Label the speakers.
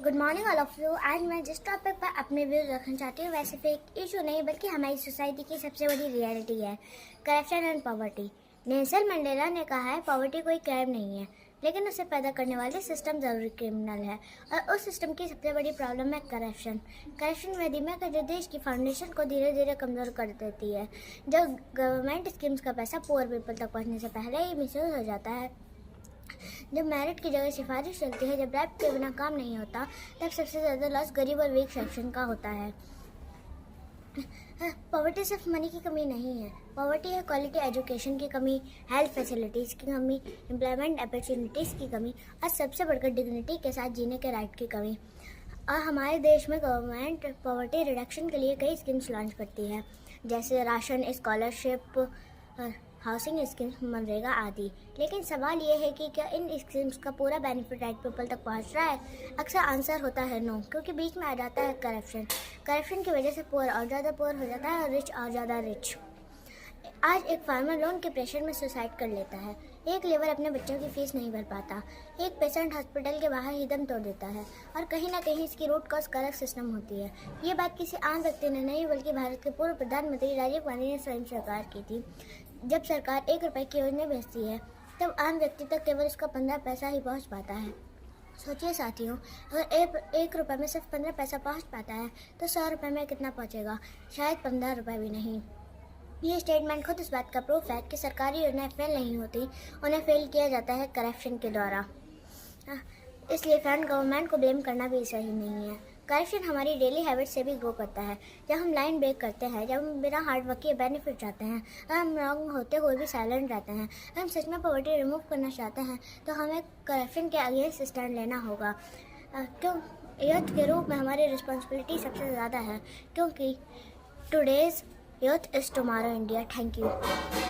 Speaker 1: Good morning all of you. आज मैं जिस टॉपिक पर अपने व्यूज रखना चाहती हूँ वैसे फेक इशू नहीं बल्कि हमारी सोसाइटी की सबसे बड़ी रियलिटी है, corruption and poverty. Nelson Mandela ने कहा है पॉवर्टी कोई क्राइम नहीं है, लेकिन उसे पैदा करने वाले सिस्टम ज़रूरी क्रिमिनल है। और उस सिस्टम की सबसे बड़ी प्रॉब्लम है करप्शन। करप्शन वह दिमाग है जो देश की फाउंडेशन को धीरे धीरे कमज़ोर कर देती है। जब गवर्नमेंट स्कीम्स का पैसा पुअर पीपल तक पहुँचने से पहले ही मिसयूज हो जाता है, जब मेरिट की जगह सिफारिश चलती है, जब रैप के बिना काम नहीं होता, तब सबसे ज़्यादा लॉस गरीब और वीक सेक्शन का होता है। पॉवर्टी सिर्फ मनी की कमी नहीं है, पॉवर्टी है क्वालिटी एजुकेशन की कमी, हेल्थ फैसिलिटीज़ की कमी, एम्प्लॉयमेंट अपॉर्चुनिटीज़ की कमी और सबसे बढ़कर डिग्निटी के साथ जीने के राइट की कमी। और हमारे देश में गवर्नमेंट पॉवर्टी रिडक्शन के लिए कई स्कीम्स लॉन्च करती है, जैसे ration, scholarship, housing schemes, MNREGA आदि। लेकिन सवाल ये है कि क्या इन स्कीम्स का पूरा बेनिफिट राइट पीपल तक पहुंच रहा है? अक्सर आंसर होता है नो, क्योंकि बीच में आ जाता है करप्शन। करप्शन की वजह से पुअर और ज़्यादा पुअर हो जाता है और रिच और ज़्यादा रिच। आज एक फार्मर लोन के प्रेशर में सुसाइड कर लेता है, एक लेबर अपने बच्चों की फीस नहीं भर पाता, एक पेशेंट हॉस्पिटल के बाहर ही दम तोड़ देता है, और कहीं ना कहीं इसकी रूट कॉज करप्ट सिस्टम होती है। ये बात किसी आम व्यक्ति ने नहीं बल्कि भारत के पूर्व प्रधानमंत्री राजीव गांधी ने स्वयं स्वीकार की थी। जब सरकार 1 रुपये की योजना भेजती है, तब आम व्यक्ति तक केवल उसका 15 पैसा ही पहुँच पाता है। सोचिए साथियों, अगर 1 रुपये में सिर्फ 15 पैसा पहुँच पाता है तो 100 रुपये में कितना पहुँचेगा? शायद 15 रुपये भी नहीं। ये स्टेटमेंट खुद इस बात का प्रूफ है कि सरकारी योजनाएं फेल नहीं होती, उन्हें फेल किया जाता है करप्शन के द्वारा। इसलिए फ्रंट गवर्नमेंट को ब्लेम करना भी सही नहीं है। करप्शन हमारी डेली हैबिट से भी ग्रो करता है। जब हम लाइन ब्रेक करते हैं, जब हम बिना हार्डवर्क के बेनिफिट चाहते हैं, और हम रॉन्ग होते हुए भी साइलेंट रहते हैं, हम सच में पॉवर्टी रिमूव करना चाहते हैं, तो हमें करप्शन के अगेंस्ट स्टैंड लेना होगा। क्यों यूथ के रूप में हमारी रिस्पॉन्सिबिलिटी सबसे ज़्यादा है, क्योंकि today's youth is tomorrow India. Thank you.